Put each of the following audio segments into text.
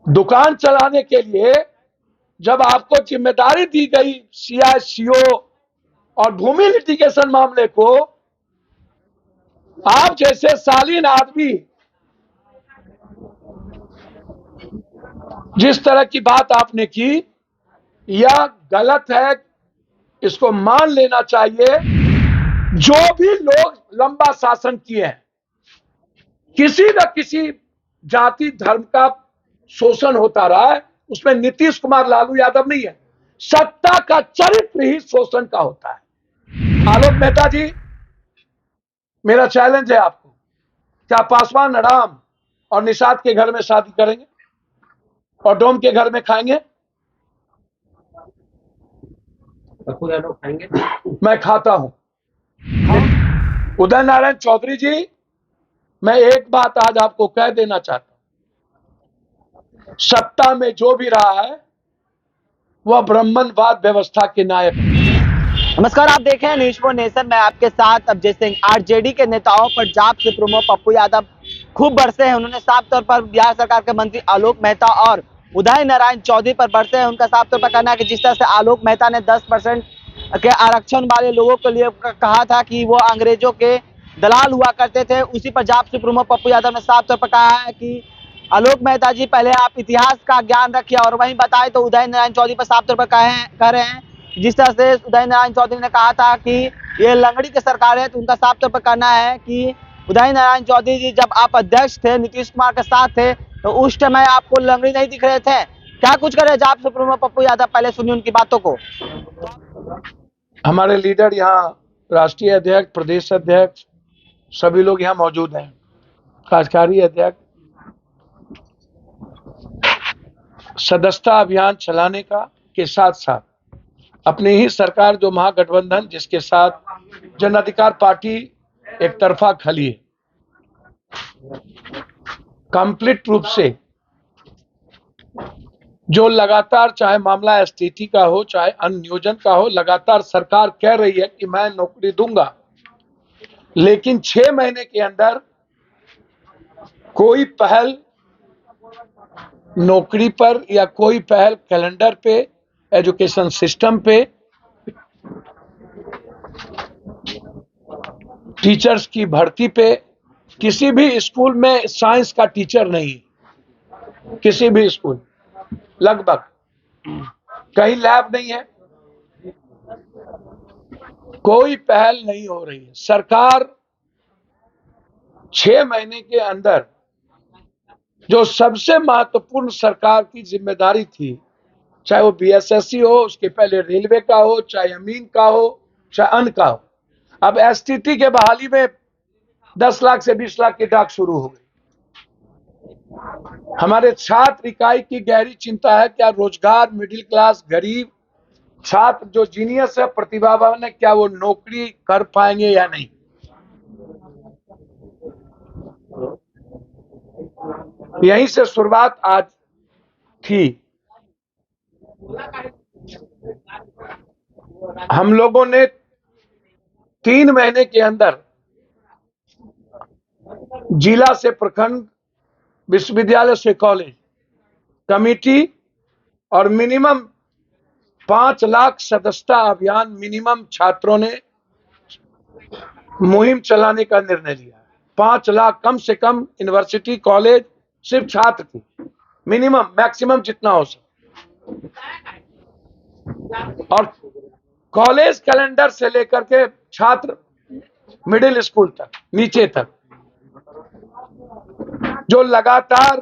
दुकान चलाने के लिए जब आपको जिम्मेदारी दी गई सीआईसीओ और भूमि लिटिगेशन मामले को, आप जैसे शालीन आदमी जिस तरह की बात आपने की, यह गलत है, इसको मान लेना चाहिए। जो भी लोग लंबा शासन किए हैं, किसी न किसी जाति धर्म का शोषण होता रहा है, उसमें नीतीश कुमार लालू यादव नहीं है। सत्ता का चरित्र ही शोषण का होता है। आलोक मेहता जी, मेरा चैलेंज है आपको, क्या पासवान राम और निषाद के घर में शादी करेंगे और डोम के घर में खाएंगे? पप्पू यादव खाएंगे? मैं खाता हूं। उदय नारायण चौधरी जी, मैं एक बात आज आपको कह देना चाहता हूं, सत्ता में जो भी रहा है वह ब्राह्मणवाद व्यवस्था के नायक है। नमस्कार, आप देख रहे हैं न्यूज़ फॉर नेशन। मैं आपके साथ अजय सिंह। आरजेडी के नेताओं पर जाप सुप्रीमो पप्पू यादव खूब बरसे हैं। उन्होंने साफ तौर पर बिहार सरकार के मंत्री आलोक मेहता और उदय नारायण चौधरी पर बरसे हैं। उनका साफ तौर पर कहना है कि जिस तरह से आलोक मेहता ने 10% के आरक्षण वाले लोगों के लिए कहा था कि वो अंग्रेजों के दलाल हुआ करते थे, उसी पर जाप सुप्रीमो पप्पू यादव ने साफ तौर पर कहा है कि आलोक मेहता जी, पहले आप इतिहास का ज्ञान रखिए। और वहीं बताएं तो उदय नारायण चौधरी पर साफ तौर पर कह रहे हैं, जिस तरह से उदय नारायण चौधरी ने कहा था कि ये लंगड़ी की सरकार है, तो उनका साफ तौर पर कहना है कि उदय नारायण चौधरी जी, जब आप अध्यक्ष थे, नीतीश कुमार के साथ थे, तो उस समय आपको लंगड़ी नहीं दिख रहे थे। क्या कुछ करे जाप सुप्रीमो पप्पू यादव, पहले सुनिए उनकी बातों को। हमारे लीडर यहाँ, राष्ट्रीय अध्यक्ष, प्रदेश अध्यक्ष, सभी लोग यहाँ मौजूद हैं, कार्यकारी अध्यक्ष। सदस्यता अभियान चलाने का के साथ साथ अपनी ही सरकार जो महागठबंधन, जिसके साथ जन अधिकार पार्टी एक तरफा खली है, कंप्लीट रूप से जो लगातार, चाहे मामला एसटीटी का हो चाहे अन्य नियोजन का हो, लगातार सरकार कह रही है कि मैं नौकरी दूंगा, लेकिन 6 महीने के अंदर कोई पहल नौकरी पर या कोई पहल कैलेंडर पे, एजुकेशन सिस्टम पे, टीचर्स की भर्ती पे, किसी भी स्कूल में साइंस का टीचर नहीं, किसी भी स्कूल लगभग कहीं लैब नहीं है, कोई पहल नहीं हो रही है। सरकार 6 महीने के अंदर जो सबसे महत्वपूर्ण सरकार की जिम्मेदारी थी, चाहे वो बीएसएससी हो, उसके पहले रेलवे का हो, चाहे अमीन का हो, चाहे अन्य का हो, अब एसटीटी के बहाली में 10 लाख से 20 लाख की डाक शुरू हो गई। हमारे छात्र इकाई की गहरी चिंता है, क्या रोजगार, मिडिल क्लास, गरीब छात्र जो जीनियस है, प्रतिभावान है, क्या वो नौकरी कर पाएंगे या नहीं। यहीं से शुरुआत आज थी। हम लोगों ने 3 महीने के अंदर जिला से प्रखंड, विश्वविद्यालय से कॉलेज, कमिटी और मिनिमम 5 लाख सदस्यता अभियान, मिनिमम छात्रों ने मुहिम चलाने का निर्णय लिया। 5 लाख कम से कम यूनिवर्सिटी, कॉलेज, सिर्फ छात्र की, मिनिमम, मैक्सिमम जितना हो सके। और कॉलेज कैलेंडर से लेकर के छात्र मिडिल स्कूल तक, नीचे तक, जो लगातार,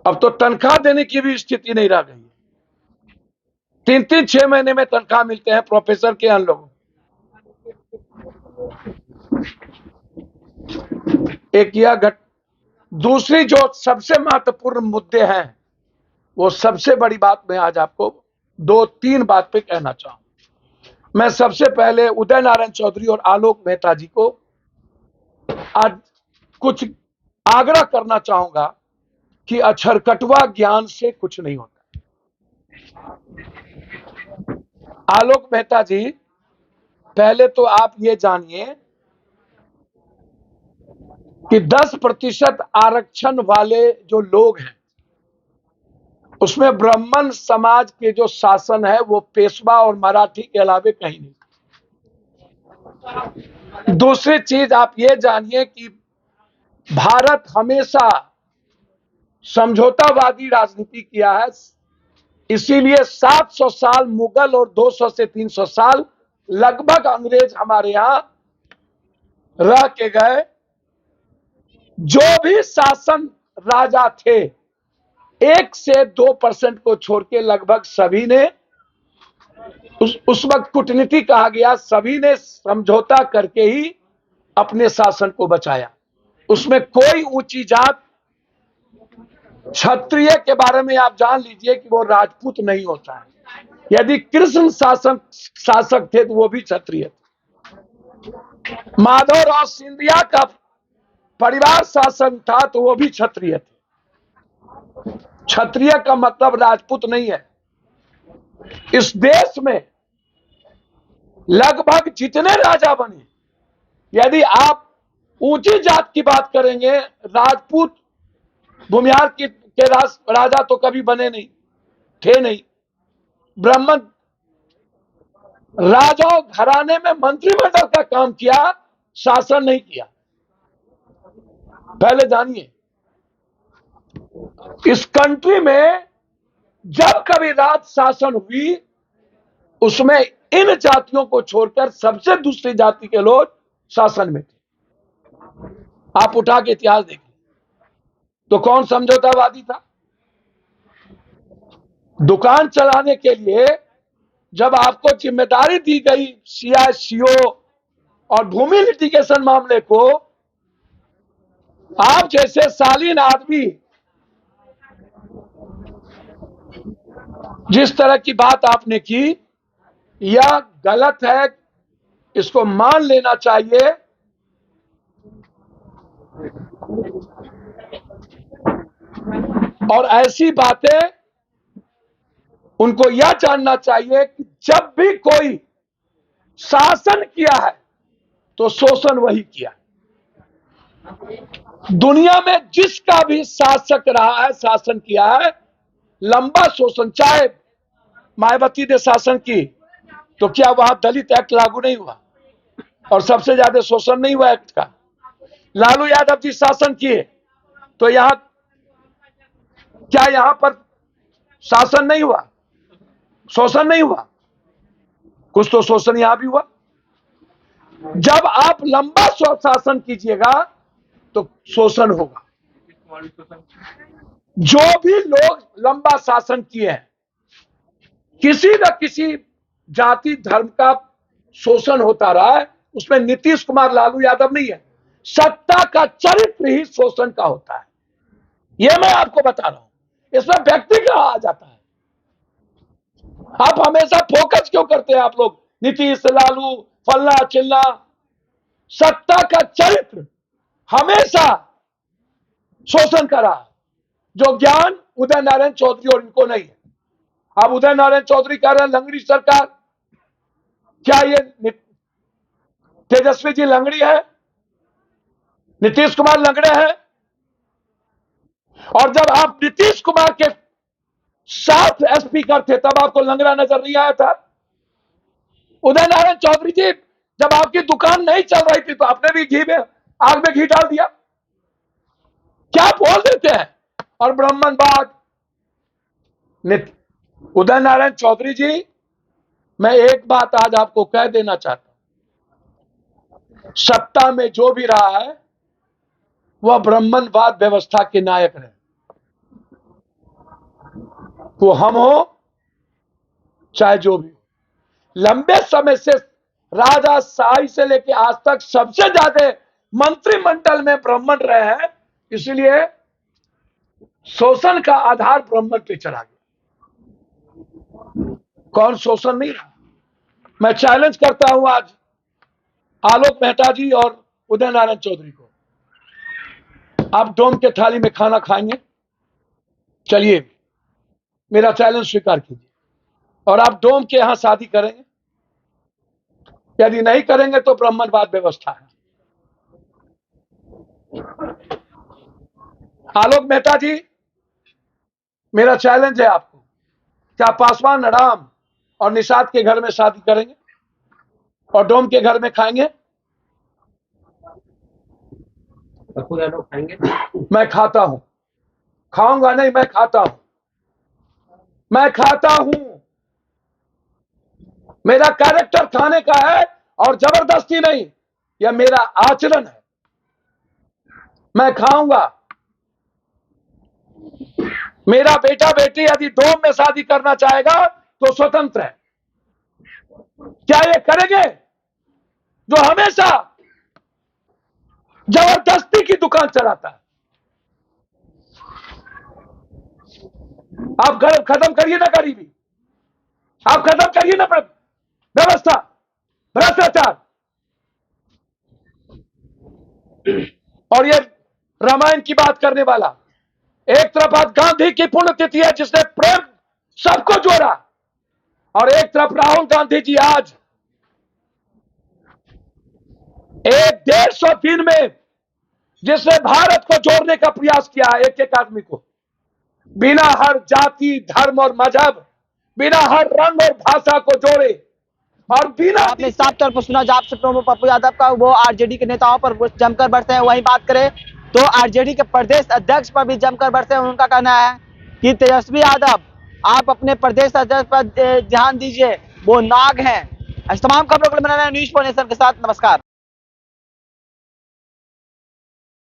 अब तो तनख्वाह देने की भी स्थिति नहीं रह गई। 3-3, 6 महीने में तनख्वाह मिलते हैं प्रोफेसर के अन लोगों। एक यह दूसरी जो सबसे महत्वपूर्ण मुद्दे हैं, वो सबसे बड़ी बात मैं आज आपको 2-3 बात पे कहना चाहूं। मैं सबसे पहले उदय नारायण चौधरी और आलोक मेहता जी को आज कुछ आग्रह करना चाहूंगा कि अक्षरकटवा ज्ञान से कुछ नहीं होता। आलोक मेहता जी, पहले तो आप ये जानिए कि 10% आरक्षण वाले जो लोग हैं उसमें ब्राह्मण समाज के जो शासन है वो पेशवा और मराठी के अलावे कहीं नहीं। दूसरी चीज आप ये जानिए कि भारत हमेशा समझौतावादी राजनीति किया है, इसीलिए 700 साल मुगल और 200 से 300 साल लगभग अंग्रेज हमारे यहां रह के गए। जो भी शासन राजा थे 1 से 2% को छोड़ के लगभग सभी ने उस वक्त कूटनीति कहा गया, सभी ने समझौता करके ही अपने शासन को बचाया। उसमें कोई ऊंची जात, क्षत्रिय के बारे में आप जान लीजिए कि वो राजपूत नहीं होता है। यदि कृष्ण शासक थे तो वो भी क्षत्रिय थे। माधवराव सिंधिया का परिवार शासन था तो वो भी क्षत्रिय थे। क्षत्रिय का मतलब राजपूत नहीं है। इस देश में लगभग जितने राजा बने, यदि आप ऊंची जात की बात करेंगे, राजपूत भूमिहार के राजा तो कभी बने नहीं, थे नहीं। ब्राह्मण राजाओं घराने में मंत्रिमंडल का काम किया, शासन नहीं किया। पहले जानिए, इस कंट्री में जब कभी राज शासन हुई उसमें इन जातियों को छोड़कर सबसे दूसरी जाति के लोग शासन में थे। आप उठा के इतिहास देखिए तो कौन समझौतावादी था? दुकान चलाने के लिए जब आपको जिम्मेदारी दी गई सीआईसीओ और भूमि लिटिगेशन मामले को, आप जैसे शालीन आदमी जिस तरह की बात आपने की, यह गलत है, इसको मान लेना चाहिए। और ऐसी बातें उनको यह जानना चाहिए कि जब भी कोई शासन किया है तो शोषण वही किया। दुनिया में जिसका भी शासक रहा है, शासन किया है, लंबा शोषण। चाहे मायावती ने शासन की तो क्या वहां दलित एक्ट लागू नहीं हुआ और सबसे ज्यादा शोषण नहीं हुआ एक्ट का? लालू यादव जी शासन किए तो क्या यहां पर शासन नहीं हुआ, शोषण नहीं हुआ? कुछ तो शोषण यहां भी हुआ। जब आप लंबा शासन कीजिएगा तो शोषण होगा। जो भी लोग लंबा शासन किए हैं, किसी न किसी जाति धर्म का शोषण होता रहा है। उसमें नीतीश कुमार, लालू यादव नहीं है। सत्ता का चरित्र ही शोषण का होता है, यह मैं आपको बता रहा हूं। इसमें व्यक्ति कहां आ जाता है? आप हमेशा फोकस क्यों करते हैं आप लोग नीतीश, लालू, फल्ला चिल्ला? सत्ता का चरित्र हमेशा शोषण का रहा, जो ज्ञान उदय नारायण चौधरी और इनको नहीं है। अब उदय नारायण चौधरी कह रहे हैं लंगड़ी सरकार। क्या ये तेजस्वी जी लंगड़ी है? नीतीश कुमार लंगड़े हैं? और जब आप नीतीश कुमार के साथ स्पीकर थे तब आपको लंगड़ा नजर नहीं आया था? उदय नारायण चौधरी जी, जब आपकी दुकान नहीं चल रही थी तो आपने भी घी में, आग में घी डाल दिया। क्या बोल देते हैं? और ब्राह्मणवाद। उदय नारायण चौधरी जी, मैं एक बात आज आपको कह देना चाहता हूं, सत्ता में जो भी रहा है वह ब्राह्मणवाद व्यवस्था के नायक रहे। वो हम हो चाहे जो भी हो, लंबे समय से राजाशाही से लेकर आज तक सबसे ज्यादा मंत्रिमंडल में ब्राह्मण रहे हैं, इसलिए शोषण का आधार ब्राह्मण पे चला गया। कौन शोषण नहीं रहा? मैं चैलेंज करता हूं आज आलोक मेहता जी और उदय नारायण चौधरी को, आप डोम के थाली में खाना खाएंगे? चलिए, मेरा चैलेंज स्वीकार कीजिए। और आप डोम के यहां शादी करेंगे? यदि नहीं करेंगे तो ब्राह्मणवाद व्यवस्था है। आलोक मेहता जी, मेरा चैलेंज है आपको, क्या पासवान राम और निषाद के घर में शादी करेंगे और डोम के घर में खाएंगे? पप्पू यादव खाएंगे? मैं खाता हूं, खाऊंगा नहीं, मैं खाता हूं, मैं खाता हूं। मेरा कैरेक्टर खाने का है और जबरदस्ती नहीं, यह मेरा आचरण है। मैं खाऊंगा। मेरा बेटा बेटी यदि डोम में शादी करना चाहेगा तो स्वतंत्र है। क्या ये करेंगे जो हमेशा जबरदस्ती की दुकान चलाता है? आप खत्म करिए ना गरीबी, आप खत्म करिए ना व्यवस्था, भ्रष्टाचार। और ये रामायण की बात करने वाला, एक तरफ आज गांधी की पुण्यतिथि है जिसने प्रेम सबको जोड़ा, और एक तरफ राहुल गांधी जी आज 150 दिन में जिसने भारत को जोड़ने का प्रयास किया, एक एक आदमी को, बिना हर जाति धर्म और मजहब, बिना हर रंग और भाषा को जोड़े, और बिना आपने साफ तौर पर सुना जाप से प्रमुख पप्पू यादव का, वो आरजेडी के नेताओं पर जमकर बरसे हैं। वहीं बात करें तो आरजेडी के प्रदेश अध्यक्ष पर भी जमकर बरसे हैं। उनका कहना है कि तेजस्वी यादव, आप अपने प्रदेश अध्यक्ष पर ध्यान दीजिए, वो नाग हैं। इस तमाम खबरों को बनाना न्यूज़ 4 नेशन के साथ। नमस्कार।